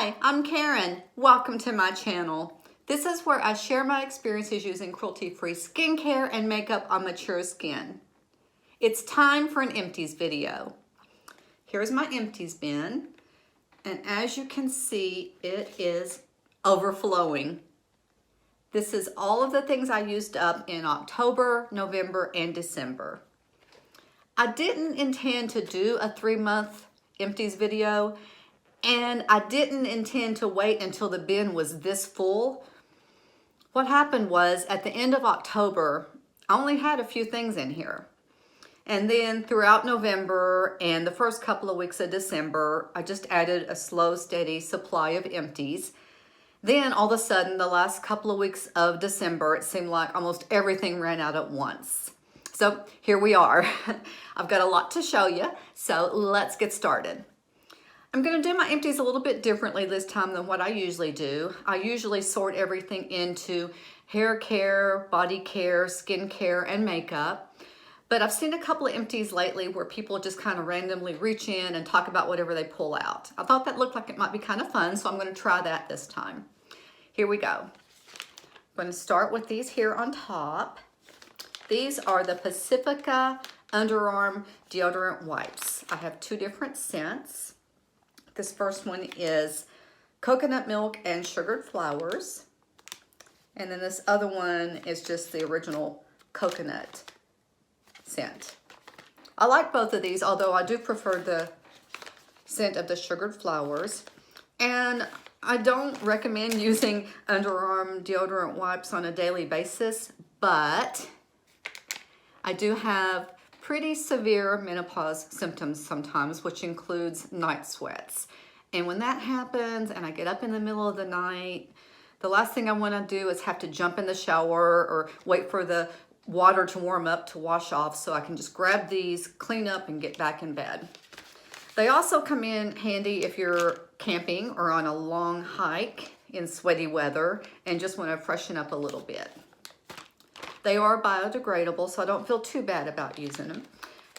Hi, I'm Karen. Welcome to my channel. This is where I share my experiences using cruelty-free skincare and makeup on mature skin. It's time for an Empties video. Here's my Empties bin, and as you can see, it is overflowing. This is all of the things I used up in October, November, and December. I didn't intend to do a 3-month Empties video, and I didn't intend to wait until the bin was this full. What happened was at the end of October, I only had a few things in here. And then throughout November and the first couple of weeks of December, I just added a slow, steady supply of Empties. Then all of a sudden, the last couple of weeks of December, it seemed like almost everything ran out at once. So here we are. I've got a lot to show you, so let's get started. I'm going to do my Empties a little bit differently this time than what I usually do. I usually sort everything into hair care, body care, skin care, and makeup. But I've seen a couple of Empties lately where people just kind of randomly reach in and talk about whatever they pull out. I thought that looked like it might be kind of fun, so I'm going to try that this time. Here we go. I'm going to start with these here on top. These are the Pacifica Underarm Deodorant Wipes. I have 2 different scents. This first one is coconut milk and sugared flowers. And then this other one is just the original coconut scent. I like both of these, although I do prefer the scent of the sugared flowers. And I don't recommend using underarm deodorant wipes on a daily basis, but I do have pretty severe menopause symptoms sometimes, which includes night sweats. And when that happens and I get up in the middle of the night, the last thing I want to do is have to jump in the shower or wait for the water to warm up to wash off, so I can just grab these, clean up, and get back in bed. They also come in handy if you're camping or on a long hike in sweaty weather and just want to freshen up a little bit. They are biodegradable, so I don't feel too bad about using them.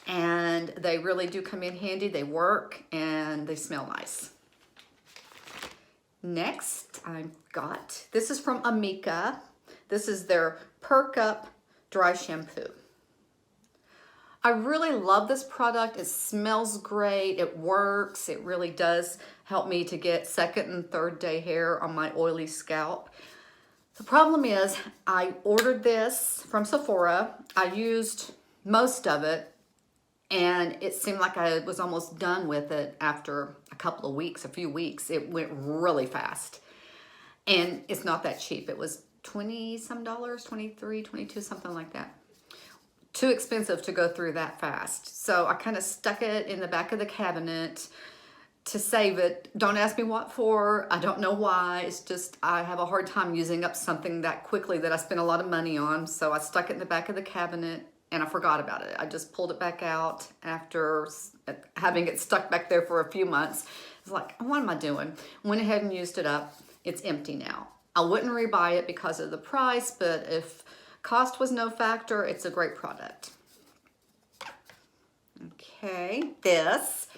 And they really do come in handy. They work and they smell nice. Next, I've got, this is from Amika. This is their Perk Up Dry Shampoo. I really love this product. It smells great. It works. It really does help me to get 2nd and 3rd day hair on my oily scalp. The problem is I ordered this from Sephora. I used most of it, and it seemed like I was almost done with it after a couple of weeks, a few weeks. It went really fast, and it's not that cheap. It was $20 some, 23, 22, something like that. Too expensive to go through that fast. So I kind of stuck it in the back of the cabinet to save it. Don't ask me what for. I don't know why. It's just I have a hard time using up something that quickly that I spent a lot of money on. So I stuck it in the back of the cabinet and I forgot about it. I just pulled it back out after having it stuck back there for a few months. It's like, what am I doing? Went ahead and used it up. It's empty now. I wouldn't rebuy it because of the price, but if cost was no factor, it's a great product. Okay, this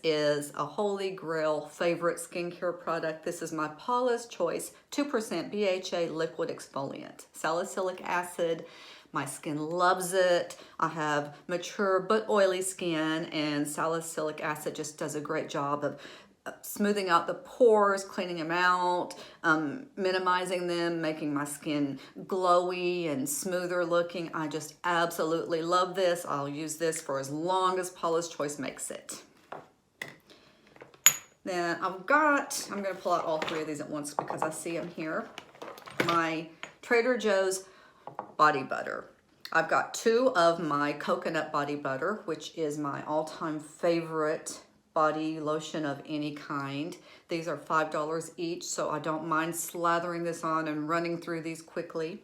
is a holy grail favorite skincare product. This is my Paula's Choice 2% BHA liquid exfoliant. Salicylic acid. My skin loves it. I have mature but oily skin, and salicylic acid just does a great job of smoothing out the pores, cleaning them out, minimizing them, making my skin glowy and smoother looking. I just absolutely love this. I'll use this for as long as Paula's Choice makes it. Then I'm going to pull out all 3 of these at once because I see them here. My Trader Joe's body butter. I've got 2 of my coconut body butter, which is my all-time favorite body lotion of any kind. These are $5 each, so I don't mind slathering this on and running through these quickly.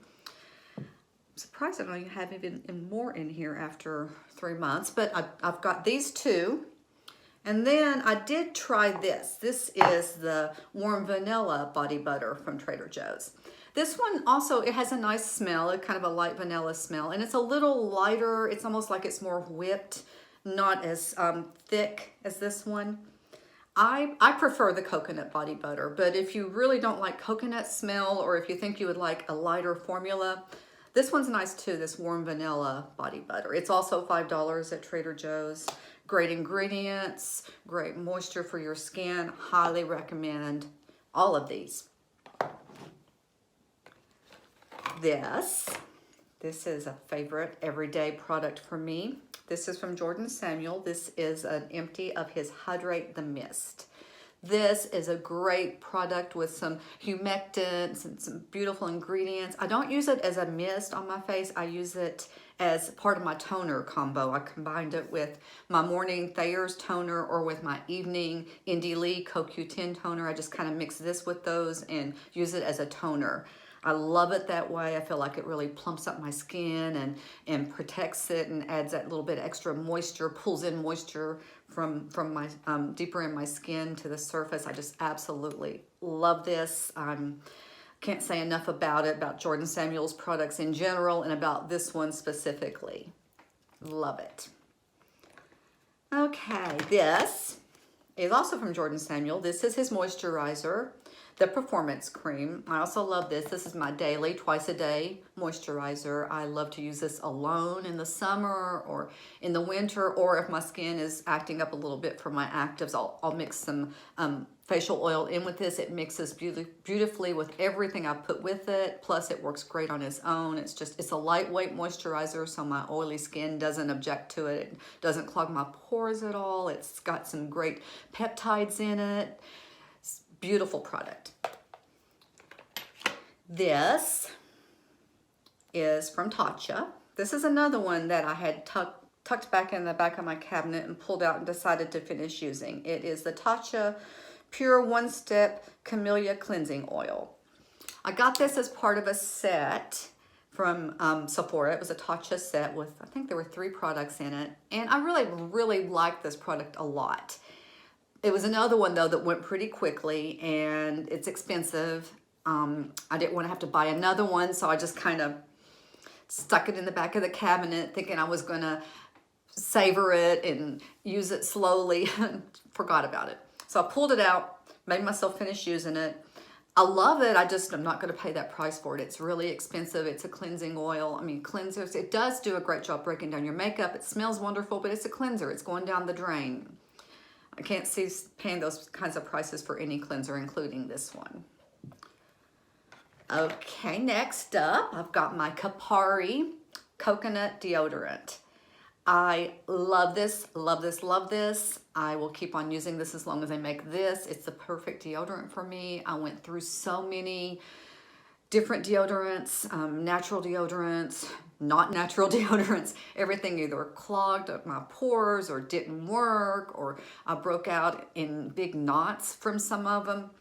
I'm surprised I don't have even more in here after 3 months, but I've got these 2. And then I did try this. This is the Warm Vanilla Body Butter from Trader Joe's. This one also, it has a nice smell, kind of a light vanilla smell, and it's a little lighter. It's almost like it's more whipped, not as thick as this one. I prefer the coconut body butter, but if you really don't like coconut smell, or if you think you would like a lighter formula, this one's nice too, this warm vanilla body butter. It's also $5 at Trader Joe's. Great ingredients, great moisture for your skin. Highly recommend all of these. This is a favorite everyday product for me. This is from Jordan Samuel. This is an empty of his Hydrate the Mist. This is a great product with some humectants and some beautiful ingredients. I don't use it as a mist on my face. I use it as part of my toner combo. I combined it with my morning Thayer's toner or with my evening Indie Lee CoQ10 toner. I just kind of mix this with those and use it as a toner. I love it that way. I feel like it really plumps up my skin and protects it and adds that little bit of extra moisture, pulls in moisture from my deeper in my skin to the surface. I just absolutely love this. Can't say enough about it, about Jordan Samuel's products in general and about this one specifically. Love it. Okay, this is also from Jordan Samuel. This is his moisturizer, the Performance Cream. I also love this. This is my daily, twice a day moisturizer. I love to use this alone in the summer or in the winter, or if my skin is acting up a little bit from my actives, I'll mix some facial oil in with this. It mixes beautifully with everything I put with it. Plus it works great on its own. It's a lightweight moisturizer, so my oily skin doesn't object to it. It doesn't clog my pores at all. It's got some great peptides in it. Beautiful product. This is from Tatcha. This is another one that I had tucked back in the back of my cabinet and pulled out and decided to finish using. It is the Tatcha Pure One Step Camellia Cleansing Oil. I got this as part of a set from Sephora. It was a Tatcha set with, I think there were 3 products in it. And I really liked this product a lot. It was another one though that went pretty quickly and it's expensive. I didn't want to have to buy another one, so I just kind of stuck it in the back of the cabinet thinking I was going to savor it and use it slowly and forgot about it. So I pulled it out, made myself finish using it. I love it. I'm not going to pay that price for it. It's really expensive. It's a cleansing oil. I mean, cleansers, it does do a great job breaking down your makeup. It smells wonderful, but it's a cleanser. It's going down the drain. I can't see paying those kinds of prices for any cleanser, including this one. Okay, next up, I've got my Kapari Coconut Deodorant. I love this, love this, love this. I will keep on using this as long as I make this. It's the perfect deodorant for me. I went through so many different deodorants, natural deodorants, not natural deodorants. Everything either clogged up my pores or didn't work, or I broke out in big knots from some of them.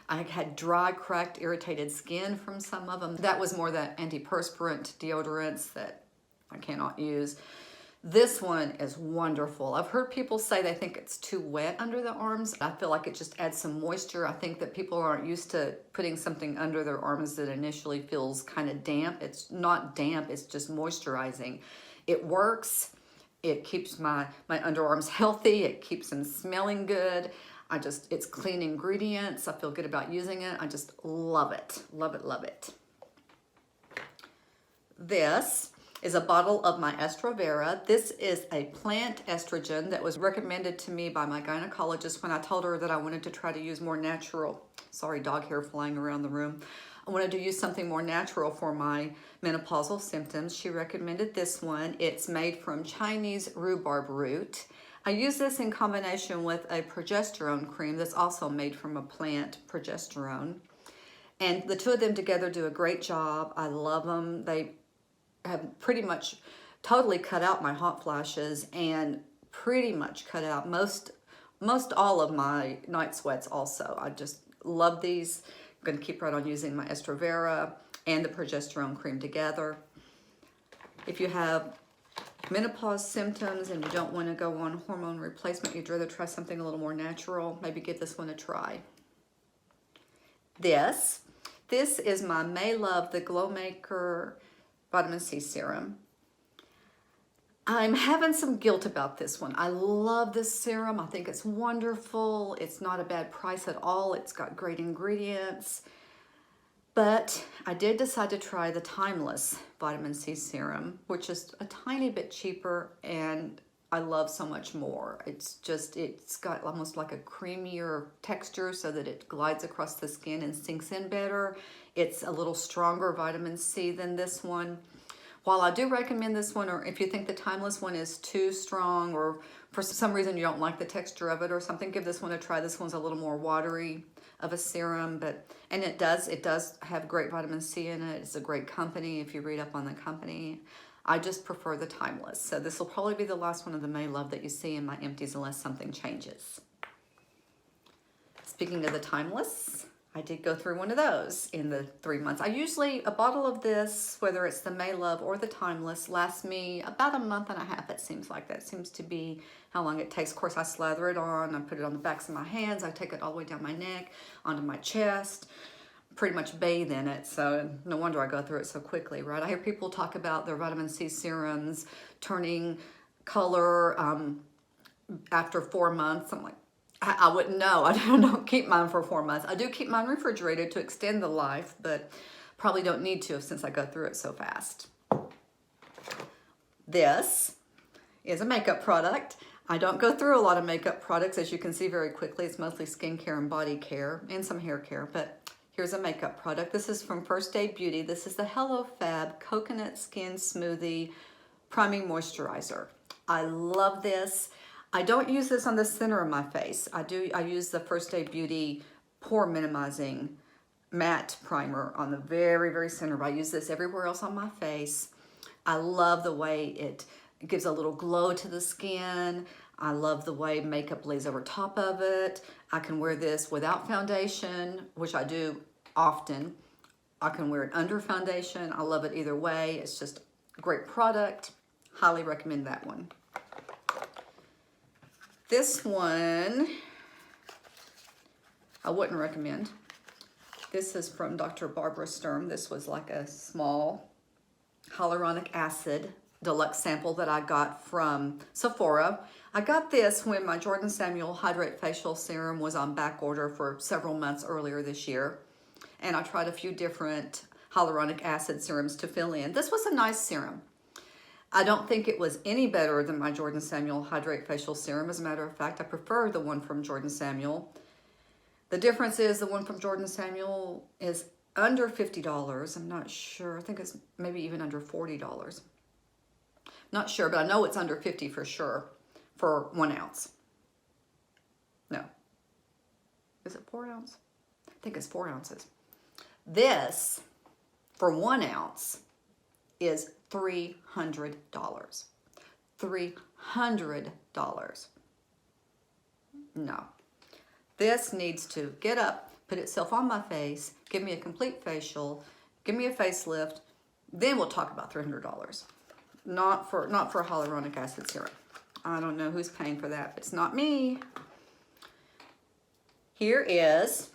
I had dry, cracked, irritated skin from some of them. That was more the antiperspirant deodorants that I cannot use. This one is wonderful. I've heard people say they think it's too wet under the arms. I feel like it just adds some moisture. I think that people aren't used to putting something under their arms that initially feels kind of damp. It's not damp, it's just moisturizing. It works. It keeps my underarms healthy. It keeps them smelling good. It's clean ingredients. I feel good about using it. I just love it. Love it, love it. This is a bottle of my Aloe Vera. This is a plant estrogen that was recommended to me by my gynecologist when I told her that I wanted to try to use more natural, sorry, dog hair flying around the room. I wanted to use something more natural for my menopausal symptoms. She recommended this one. It's made from Chinese rhubarb root. I use this in combination with a progesterone cream that's also made from a plant, progesterone. And the two of them together do a great job. I love them. They have pretty much totally cut out my hot flashes and pretty much cut out most all of my night sweats also. I just love these. I'm going to keep right on using my Aloe Vera and the progesterone cream together. If you have menopause symptoms and you don't want to go on hormone replacement, you'd rather try something a little more natural, maybe give this one a try. This is my May Love the Glow Maker Vitamin C Serum. I'm having some guilt about this one. I love this serum. I think it's wonderful. It's not a bad price at all. It's got great ingredients. But I did decide to try the Timeless Vitamin C Serum, which is a tiny bit cheaper, and I love so much more. It's got almost like a creamier texture so that it glides across the skin and sinks in better. It's a little stronger vitamin C than this one. While I do recommend this one, or if you think the Timeless one is too strong, or for some reason you don't like the texture of it or something, give this one a try. This one's a little more watery of a serum, and it does have great vitamin C in it. It's a great company if you read up on the company. I just prefer the Timeless. So this will probably be the last one of the May Love that you see in my empties unless something changes. Speaking of the Timeless, I did go through one of those in the 3 months. A bottle of this, whether it's the May Love or the Timeless, lasts me about a month and a half, it seems like. That seems to be how long it takes. Of course, I slather it on, I put it on the backs of my hands, I take it all the way down my neck, onto my chest, pretty much bathe in it, so no wonder I go through it so quickly, right? I hear people talk about their vitamin C serums turning color after 4 months. I'm like, I wouldn't know. I don't keep mine for 4 months. I do keep mine refrigerated to extend the life, but probably don't need to since I go through it so fast. This is a makeup product. I don't go through a lot of makeup products, as you can see very quickly. It's mostly skincare and body care and some hair care, but here's a makeup product. This is from First Aid Beauty. This is the Hello Fab Coconut Skin Smoothie Priming Moisturizer. I love this. I don't use this on the center of my face. I use the First Aid Beauty Pore Minimizing Matte Primer on the very, very center. I use this everywhere else on my face. I love the way it gives a little glow to the skin. I love the way makeup lays over top of it. I can wear this without foundation, which I do often. I can wear it under foundation. I love it either way. It's just a great product. Highly recommend that one. This one, I wouldn't recommend. This is from Dr. Barbara Sturm. This was like a small hyaluronic acid deluxe sample that I got from Sephora. I got this when my Jordan Samuel Hydrate Facial Serum was on back order for several months earlier this year. And I tried a few different hyaluronic acid serums to fill in. This was a nice serum. I don't think it was any better than my Jordan Samuel Hydrate Facial Serum. As a matter of fact, I prefer the one from Jordan Samuel. The difference is the one from Jordan Samuel is under $50. I'm not sure. I think it's maybe even under $40. Not sure, but I know it's under $50 for sure for 1 ounce. No. Is it 4 ounces? I think it's 4 ounces. This, for 1 ounce, is $300. $300. No. This needs to get up, put itself on my face, give me a complete facial, give me a facelift, then we'll talk about $300. Not for hyaluronic acid serum. I don't know who's paying for that, but it's not me. Here is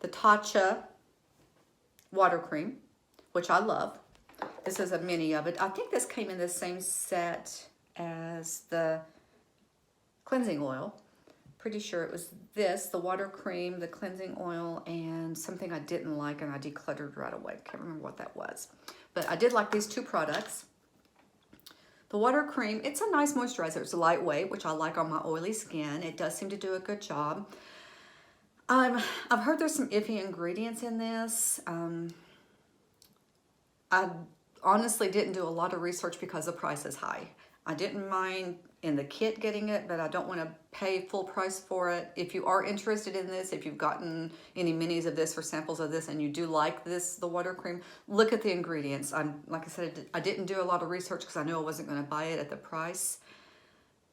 the Tatcha water cream, which I love. This is a mini of it. I think this came in the same set as the cleansing oil. Pretty sure it was this, the water cream, the cleansing oil, and something I didn't like and I decluttered right away. Can't remember what that was. But I did like these two products. The water cream, it's a nice moisturizer. It's lightweight, which I like on my oily skin. It does seem to do a good job. I've heard there's some iffy ingredients in this. I honestly didn't do a lot of research because the price is high. I didn't mind in the kit getting it, but I don't want to pay full price for it. If you are interested in this, if you've gotten any minis of this or samples of this and you do like this, the water cream, look at the ingredients. Like I said, I didn't do a lot of research because I knew I wasn't going to buy it at the price,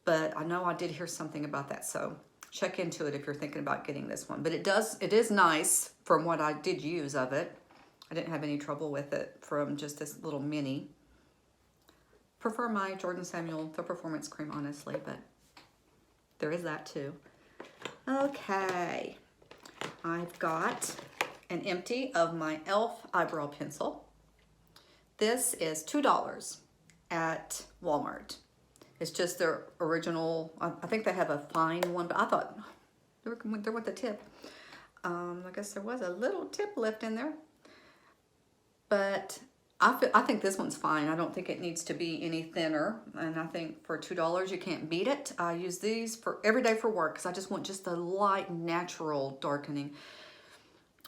but I know I did hear something about that. So check into it if you're thinking about getting this one. But it is nice from what I did use of it. I didn't have any trouble with it from just this little mini. Prefer my Jordan Samuel, the Performance Cream, honestly, but there is that too. Okay, I've got an empty of my e.l.f. eyebrow pencil. This is $2 at Walmart. It's just their original. I think they have a fine one, but I thought they're with the tip. I guess there was a little tip left in there, but I think this one's fine. I don't think it needs to be any thinner, and I think for $2 you can't beat it. I use these for every day for work because I just want just the light, natural darkening.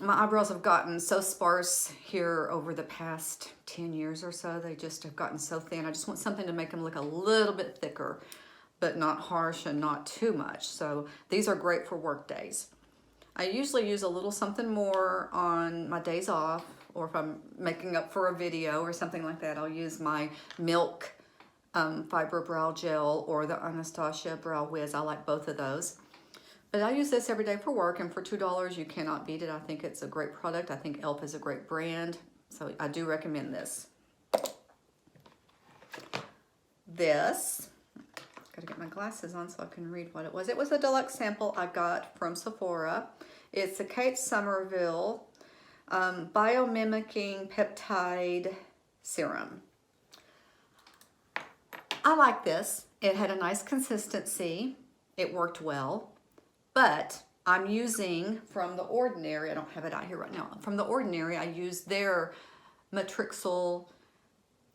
My eyebrows have gotten so sparse here over the past 10 years or so. They just have gotten so thin. I just want something to make them look a little bit thicker, but not harsh and not too much. So these are great for work days. I usually use a little something more on my days off, or if I'm making up for a video or something like that, I'll use my Milk Fiber Brow Gel or the Anastasia Brow Wiz. I like both of those. But I use this every day for work, and for $2 you cannot beat it. I think it's a great product. I think e.l.f. is a great brand, so I do recommend this. This, gotta get my glasses on so I can read what it was. It was a deluxe sample I got from Sephora. It's the Kate Somerville Biomimicking Peptide Serum. I like this. It had a nice consistency. It worked well. But I'm using from The Ordinary, I don't have it out here right now. From The Ordinary, I use their Matrixyl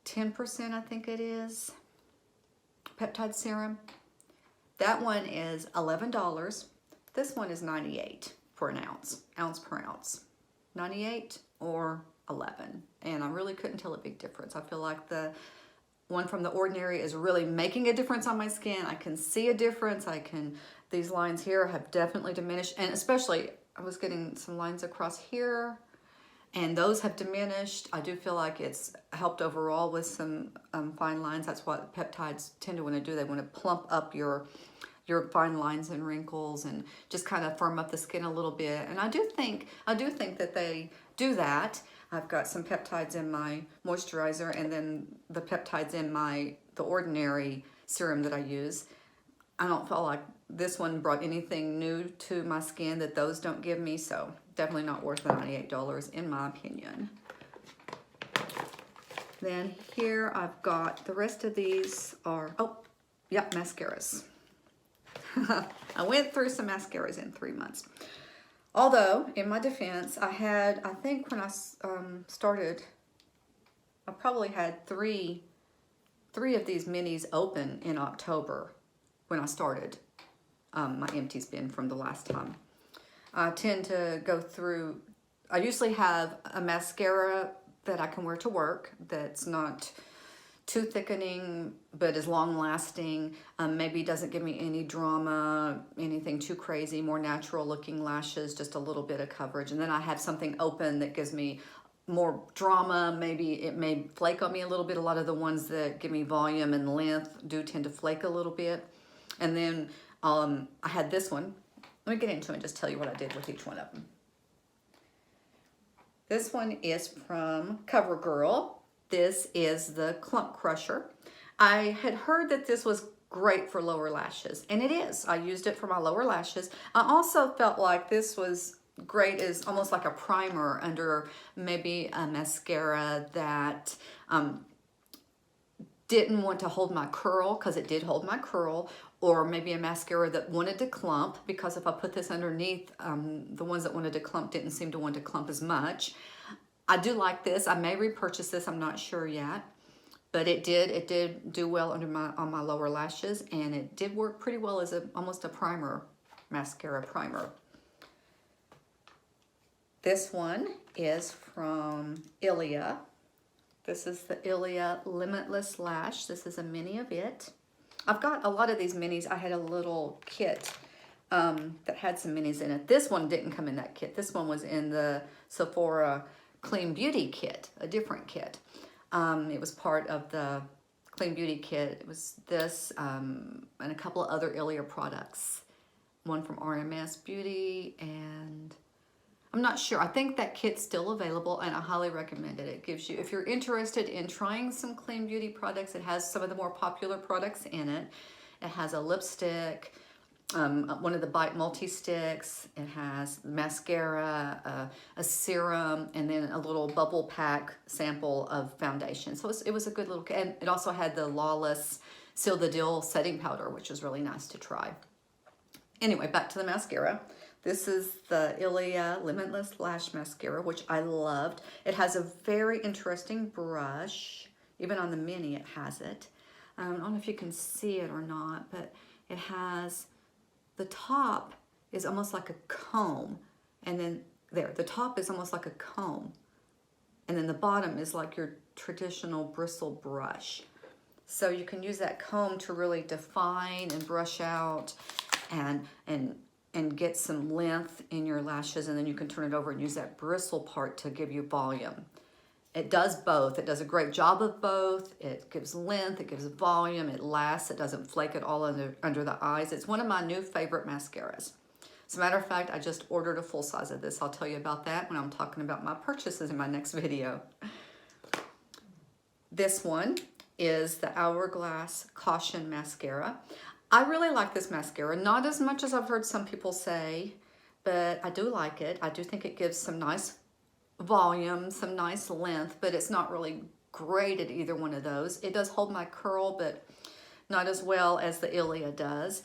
10%, I think it is, peptide serum. That one is $11. This one is $98 for an ounce per ounce. 98 or 11. And I really couldn't tell a big difference. I feel like the one from The Ordinary is really making a difference on my skin. I can see a difference. These lines here have definitely diminished, and especially I was getting some lines across here, and those have diminished. I do feel like it's helped overall with some fine lines. That's what peptides tend to want to do. They want to plump up your fine lines and wrinkles and just kind of firm up the skin a little bit. And I do think that they do that. I've got some peptides in my moisturizer, and then the peptides in The Ordinary serum that I use. I don't feel like this one brought anything new to my skin that those don't give me, so definitely not worth the $98 in my opinion. Then here I've got, the rest of these are, mascaras. I went through some mascaras in 3 months. Although, in my defense, I think when I started, I probably had three of these minis open in October when I started my Empties bin from the last time. I tend to go through, I usually have a mascara that I can wear to work that's not too thickening but is long lasting, maybe doesn't give me any drama, anything too crazy, more natural looking lashes, just a little bit of coverage. And then I have something open that gives me more drama. Maybe it may flake on me a little bit. A lot of the ones that give me volume and length do tend to flake a little bit. And then I had this one. Let me get into it and just tell you what I did with each one of them. This one is from CoverGirl. This is the Clump Crusher. I had heard that this was great for lower lashes, and it is. I used it for my lower lashes. I also felt like this was great as almost like a primer under maybe a mascara that didn't want to hold my curl, because it did hold my curl, or maybe a mascara that wanted to clump, because if I put this underneath, the ones that wanted to clump didn't seem to want to clump as much. I do like this. I may repurchase this, I'm not sure yet, but it did do well on my lower lashes, and it did work pretty well as almost a primer, mascara primer. This one is from Ilia. This is the Ilia Limitless Lash. This is a mini of it. I've got a lot of these minis. I had a little kit that had some minis in it. This one didn't come in that kit. This one was in the Sephora Clean Beauty kit, a different kit. It was part of the Clean Beauty kit. It was this and a couple of other Ilia products. One from RMS Beauty, and I'm not sure. I think that kit's still available, and I highly recommend it. It gives you, if you're interested in trying some Clean Beauty products, it has some of the more popular products in it. It has a lipstick, one of the Bite multi-sticks. It has mascara, a serum, and then a little bubble pack sample of foundation. So it was a good little, and it also had the Lawless Seal the Deal setting powder, which was really nice to try. Anyway, back to the mascara. This is the Ilia Limitless Lash Mascara, which I loved. It has a very interesting brush. Even on the mini, it has it. I don't know if you can see it or not, but it has, the top is almost like a comb. And then there, the top is almost like a comb. And then the bottom is like your traditional bristle brush. So you can use that comb to really define and brush out and get some length in your lashes, and then you can turn it over and use that bristle part to give you volume. It does both. It does a great job of both. It gives length, it gives volume, it lasts, it doesn't flake at all under the eyes. It's one of my new favorite mascaras. As a matter of fact, I just ordered a full size of this. I'll tell you about that when I'm talking about my purchases in my next video. This one is the Hourglass Caution Mascara. I really like this mascara, not as much as I've heard some people say, but I do like it. I do think it gives some nice volume, some nice length, but it's not really great at either one of those. It does hold my curl, but not as well as the Ilia does.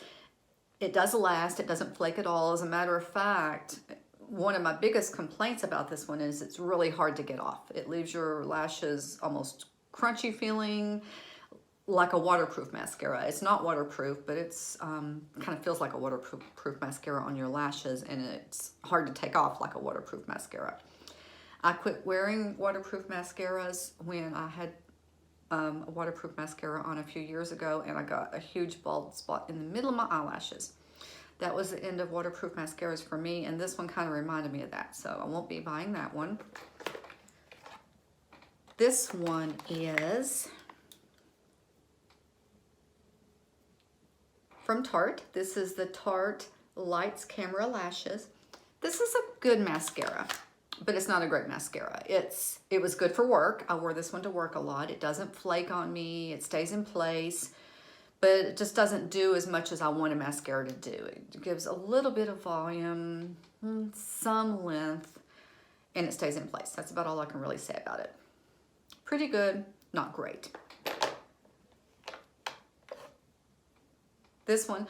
It does last, it doesn't flake at all. As a matter of fact, one of my biggest complaints about this one is it's really hard to get off. It leaves your lashes almost crunchy feeling, like a waterproof mascara. It's not waterproof, but it's kind of feels like a waterproof mascara on your lashes, and it's hard to take off like a waterproof mascara. I quit wearing waterproof mascaras when I had a waterproof mascara on a few years ago, and I got a huge bald spot in the middle of my eyelashes. That was the end of waterproof mascaras for me, and this one kind of reminded me of that, so I won't be buying that one. This one is from Tarte. This is the Tarte Lights Camera Lashes. This is a good mascara, but it's not a great mascara. It was good for work. I wore this one to work a lot. It doesn't flake on me. It stays in place, but it just doesn't do as much as I want a mascara to do. It gives a little bit of volume, some length, and it stays in place. That's about all I can really say about it. Pretty good, not great. This one,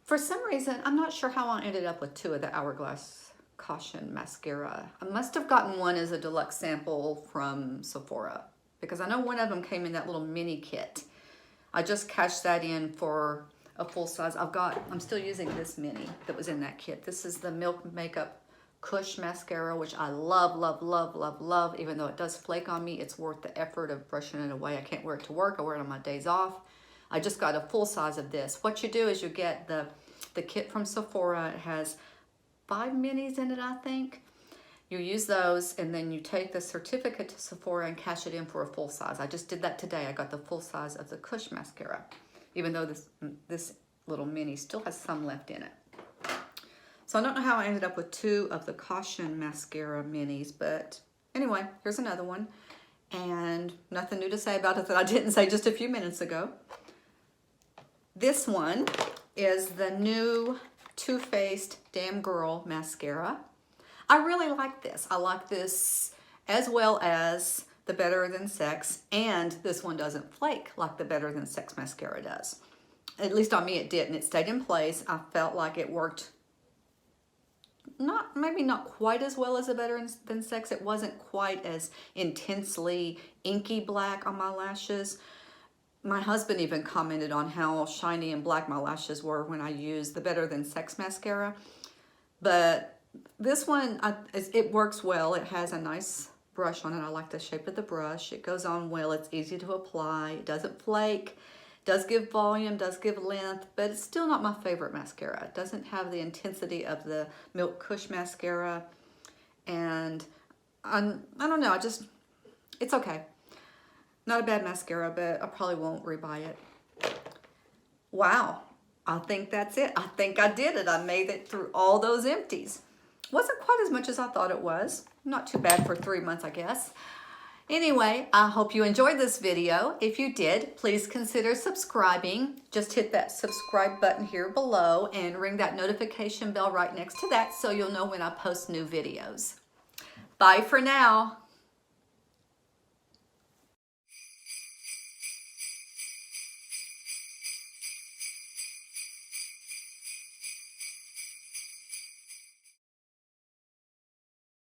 for some reason, I'm not sure how I ended up with two of the Hourglass Caution Mascara. I must have gotten one as a deluxe sample from Sephora, because I know one of them came in that little mini kit. I just cashed that in for a full size. I'm still using this mini that was in that kit. This is the Milk Makeup Kush Mascara, which I love, love, love, love, love. Even though it does flake on me, it's worth the effort of brushing it away. I can't wear it to work. I wear it on my days off. I just got a full size of this. What you do is you get the kit from Sephora. It has 5 minis in it, I think. You use those, and then you take the certificate to Sephora and cash it in for a full size. I just did that today. I got the full size of the Kush mascara, even though this little mini still has some left in it. So I don't know how I ended up with two of the Caution mascara minis, but anyway, here's another one. And nothing new to say about it that I didn't say just a few minutes ago. This one is the new Too Faced Damn Girl Mascara. I really like this. I like this as well as the Better Than Sex, and this one doesn't flake like the Better Than Sex mascara does. At least on me it did, and it stayed in place. I felt like it worked maybe not quite as well as the Better Than Sex. It wasn't quite as intensely inky black on my lashes. My husband even commented on how shiny and black my lashes were when I used the Better Than Sex mascara. But this one, it works well. It has a nice brush on it. I like the shape of the brush. It goes on well. It's easy to apply. It doesn't flake. Does give volume, does give length, but it's still not my favorite mascara. It doesn't have the intensity of the Milk Kush mascara. And I don't know, it's okay. Not a bad mascara, but I probably won't rebuy it. Wow, I think that's it. I think I did it. I made it through all those empties. Wasn't quite as much as I thought it was. Not too bad for 3 months, I guess. Anyway, I hope you enjoyed this video. If you did, please consider subscribing. Just hit that subscribe button here below and ring that notification bell right next to that so you'll know when I post new videos. Bye for now.